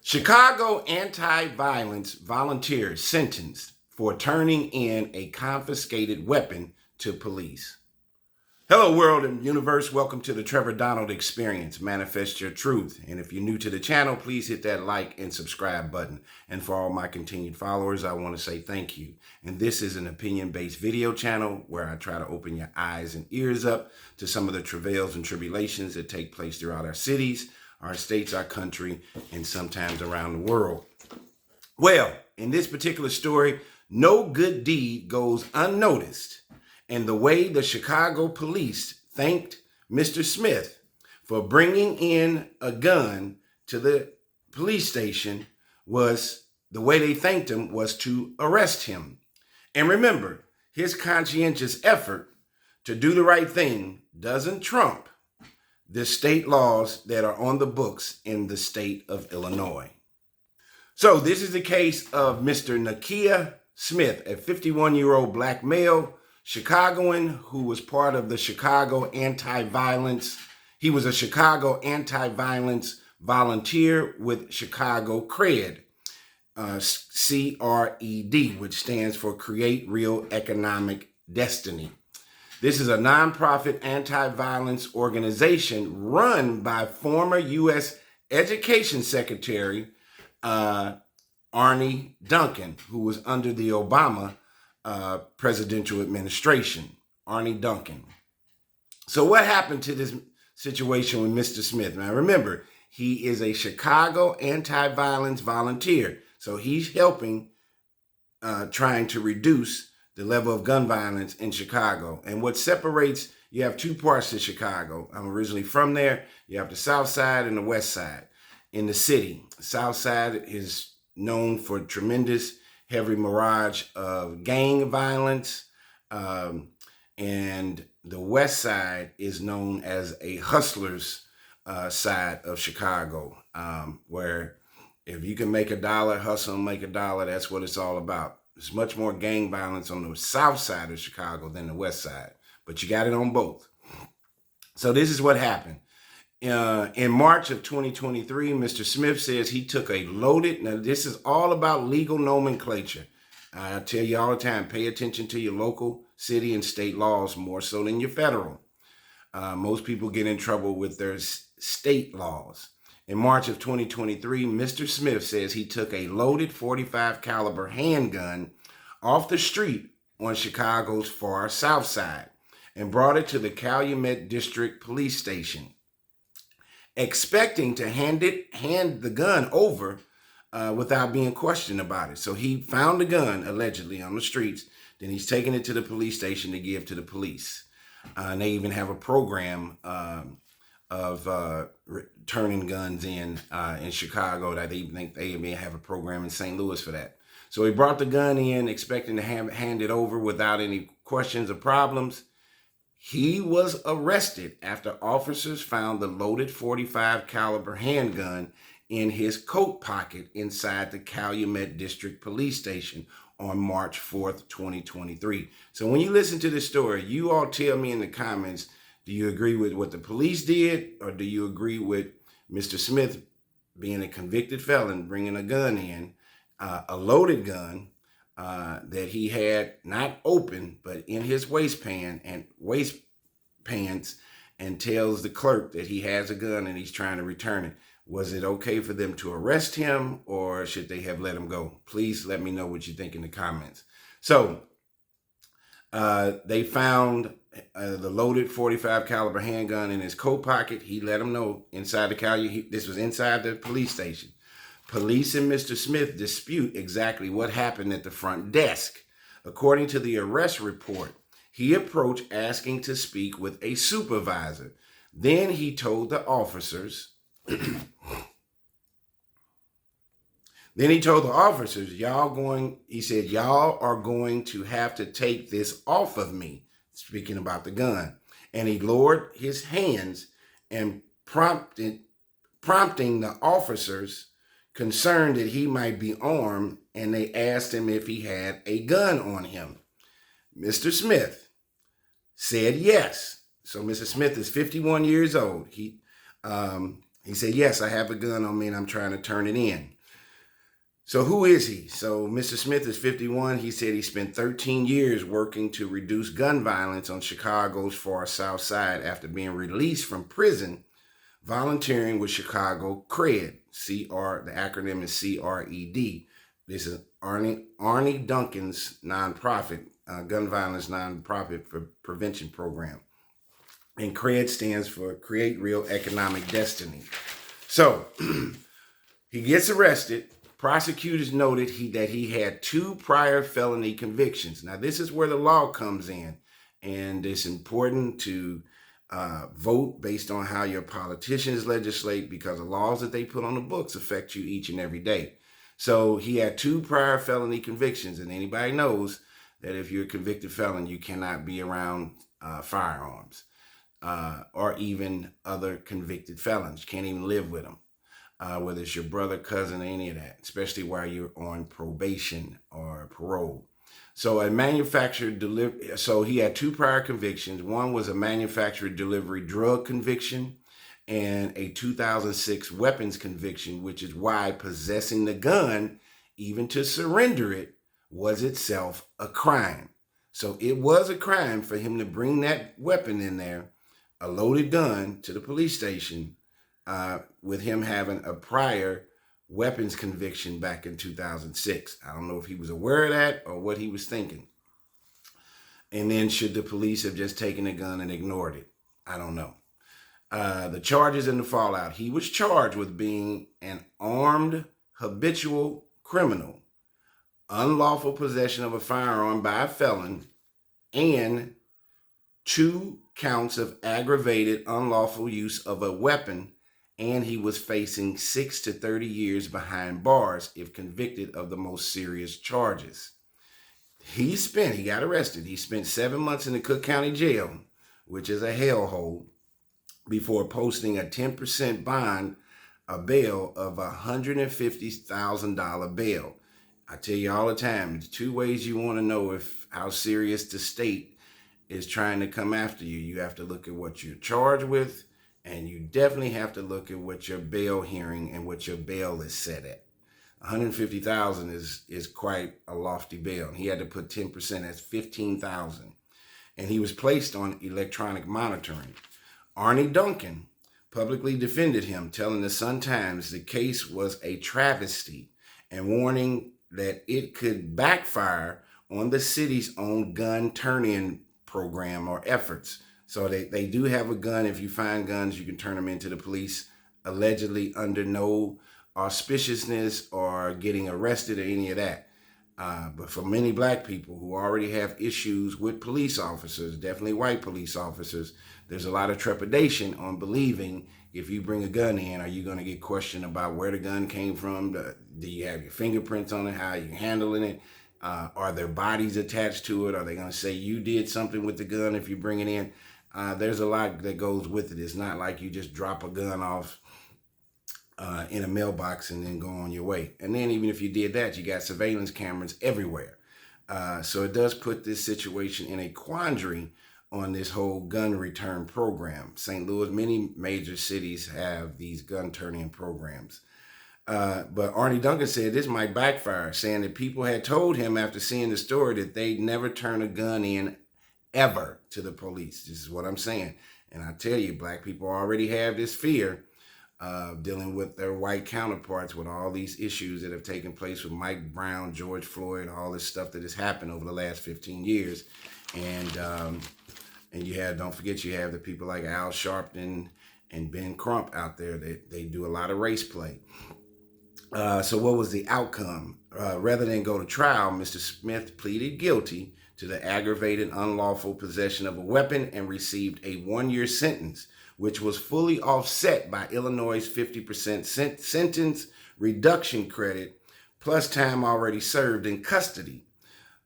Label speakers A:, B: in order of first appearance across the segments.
A: Chicago anti-violence volunteer sentenced for turning in a confiscated weapon to police. Hello, world and universe. Welcome to the Trevor Donald Experience. Manifest your truth. And if you're new to the channel, please hit that like and subscribe button. And for all my continued followers, I want to say thank you. And this is an opinion-based video channel where I try to open your eyes and ears up to some of the travails and tribulations that take place throughout our cities, our states, our country, and sometimes around the world. Well, in this particular story, no good deed goes unnoticed. And the way the Chicago police thanked Mr. Smith for bringing in a gun to the police station was, the way they thanked him was to arrest him. And remember, his conscientious effort to do the right thing doesn't trump the state laws that are on the books in the state of Illinois. So this is the case of Mr. Nakia Smith, a 51-year-old black male Chicagoan who was part of the Chicago anti-violence. He was a Chicago anti-violence volunteer with Chicago CRED, C-R-E-D, which stands for Create Real Economic Destiny. This is a nonprofit anti-violence organization run by former U.S. Education Secretary Arne Duncan, who was under the Obama presidential administration. Arne Duncan. So what happened to this situation with Mr. Smith? Now remember, he is a Chicago anti-violence volunteer. So he's helping trying to reduce the level of gun violence in Chicago. And what separates, you have two parts to Chicago. I'm originally from there. You have the South Side and the West Side. In the city, the South Side is known for tremendous heavy mirage of gang violence. And the West Side is known as a hustler's side of Chicago, where if you can make a dollar, hustle and make a dollar, that's what it's all about. There's much more gang violence on the South Side of Chicago than the West Side, but you got it on both. So this is what happened. In March of 2023, Mr. Smith says he took a loaded, now this is all about legal nomenclature. I tell you all the time, pay attention to your local, city, and state laws more so than your federal. Most people get in trouble with their state laws. In March of 2023, Mr. Smith says he took a loaded .45 caliber handgun off the street on Chicago's far south side and brought it to the Calumet District Police Station, expecting to hand the gun over without being questioned about it. So he found the gun allegedly on the streets. Then he's taking it to the police station to give to the police. And they even have a program of turning guns in Chicago. That they think they may have a program in St. Louis for that. So he brought the gun in, expecting to hand it over without any questions or problems. He was arrested after officers found the loaded .45 caliber handgun in his coat pocket inside the Calumet District Police Station on March 4th, 2023. So when you listen to this story, you all tell me in the comments, do you agree with what the police did, or do you agree with Mr. Smith being a convicted felon, bringing a gun in, a loaded gun, that he had not open, but in his waistband and waist pants, and tells the clerk that he has a gun and he's trying to return it? Was it okay for them to arrest him, or should they have let him go? Please let me know what you think in the comments. So they found the loaded .45 caliber handgun in his coat pocket. He let them know inside the this was inside the police station. Police and Mr. Smith dispute exactly what happened at the front desk. According to the arrest report, he approached asking to speak with a supervisor. Then he told the officers, he said, y'all are going to have to take this off of me, speaking about the gun. And he lowered his hands and prompting the officers, concerned that he might be armed, and they asked him if he had a gun on him. Mr. Smith said yes. So Mr. Smith is 51 years old. He He said, yes, I have a gun on me and I'm trying to turn it in. So who is he? So Mr. Smith is 51. He said he spent 13 years working to reduce gun violence on Chicago's far south side after being released from prison, volunteering with Chicago CRED. The acronym is CRED. This is Arnie Duncan's nonprofit, gun violence nonprofit for prevention program. And CRED stands for Create Real Economic Destiny. So he gets arrested. Prosecutors noted that he had 2 prior felony convictions. Now, this is where the law comes in, and it's important to vote based on how your politicians legislate, because the laws that they put on the books affect you each and every day. So he had 2 prior felony convictions, and anybody knows that if you're a convicted felon, you cannot be around firearms or even other convicted felons. You can't even live with them. Whether it's your brother, cousin, any of that, especially while you're on probation or parole. So he had 2 prior convictions. One was a manufacturer delivery drug conviction and a 2006 weapons conviction, which is why possessing the gun, even to surrender it, was itself a crime. So it was a crime for him to bring that weapon in there, a loaded gun, to the police station, with him having a prior weapons conviction back in 2006. I don't know if he was aware of that or what he was thinking. And then should the police have just taken the gun and ignored it? I don't know. The charges and the fallout. He was charged with being an armed habitual criminal, unlawful possession of a firearm by a felon, and 2 counts of aggravated unlawful use of a weapon, and he was facing 6 to 30 years behind bars if convicted of the most serious charges. He got arrested. He spent 7 months in the Cook County Jail, which is a hellhole, before posting a 10% bond, a bail of $150,000 bail. I tell you all the time, there's 2 ways you want to know how serious the state is trying to come after you. You have to look at what you're charged with, and you definitely have to look at what your bail hearing and what your bail is set at. $150,000 is quite a lofty bail. He had to put 10%, that's $15,000. And he was placed on electronic monitoring. Arnie Duncan publicly defended him, telling the Sun-Times the case was a travesty and warning that it could backfire on the city's own gun turn-in program or efforts. So they do have a gun. If you find guns, you can turn them into the police, allegedly under no auspiciousness or getting arrested or any of that. But for many black people who already have issues with police officers, definitely white police officers, there's a lot of trepidation on believing if you bring a gun in, are you going to get questioned about where the gun came from? Do you have your fingerprints on it? How are you handling it? Are there bodies attached to it? Are they going to say you did something with the gun if you bring it in? There's a lot that goes with it. It's not like you just drop a gun off in a mailbox and then go on your way. And then even if you did that, you got surveillance cameras everywhere. So it does put this situation in a quandary on this whole gun return program. St. Louis, many major cities have these gun turn-in programs. But Arnie Duncan said this might backfire, saying that people had told him after seeing the story that they'd never turn a gun in ever to the police. This is what I'm saying. And I tell you, black people already have this fear of dealing with their white counterparts with all these issues that have taken place with Mike Brown, George Floyd, all this stuff that has happened over the last 15 years. And don't forget, you have the people like Al Sharpton and Ben Crump out there that they do a lot of race play. So what was the outcome? Rather than go to trial, Mr. Smith pleaded guilty to the aggravated unlawful possession of a weapon and received a 1-year sentence, which was fully offset by Illinois' 50% sentence reduction credit, plus time already served in custody,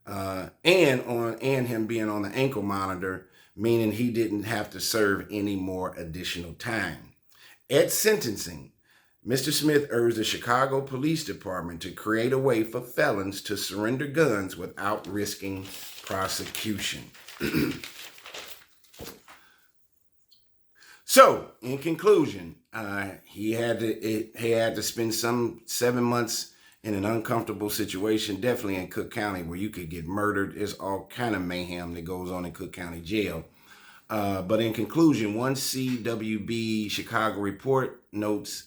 A: and him being on the ankle monitor, meaning he didn't have to serve any more additional time. At sentencing, Mr. Smith urged the Chicago Police Department to create a way for felons to surrender guns without risking prosecution. So, in conclusion, He had to spend some 7 months in an uncomfortable situation, definitely in Cook County, where you could get murdered. There's all kind of mayhem that goes on in Cook County Jail. But in conclusion, one CWB Chicago report notes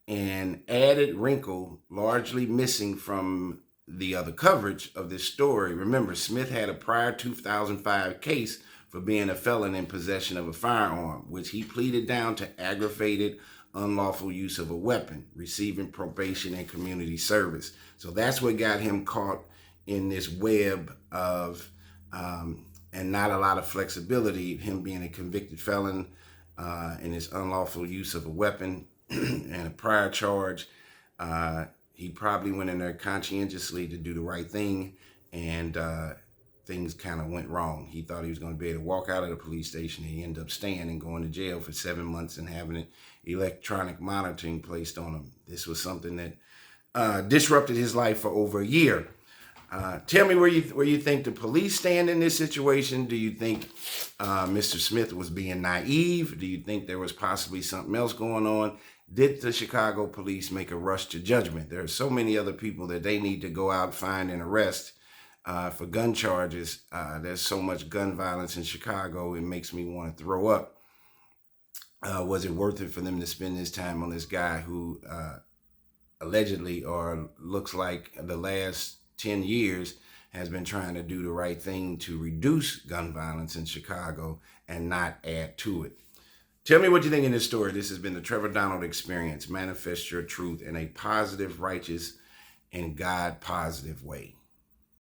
A: an added wrinkle largely missing from the other coverage of this story. Remember, Smith had a prior 2005 case for being a felon in possession of a firearm, which he pleaded down to aggravated unlawful use of a weapon, receiving probation and community service. So that's what got him caught in this web of and not a lot of flexibility, him being a convicted felon in his unlawful use of a weapon and a prior charge. He probably went in there conscientiously to do the right thing, and things kind of went wrong. He thought he was going to be able to walk out of the police station. He ended up staying and going to jail for 7 months and having an electronic monitoring placed on him. This was something that disrupted his life for over a year. Tell me where you think the police stand in this situation. Do you think Mr. Smith was being naive? Do you think there was possibly something else going on? Did the Chicago police make a rush to judgment? There are so many other people that they need to go out, find, and arrest for gun charges. There's so much gun violence in Chicago, it makes me want to throw up. Was it worth it for them to spend this time on this guy who allegedly, or looks like the last 10 years, has been trying to do the right thing to reduce gun violence in Chicago and not add to it? Tell me what you think in this story. This has been the Trevor Donald Experience. Manifest your truth in a positive, righteous, and God positive way.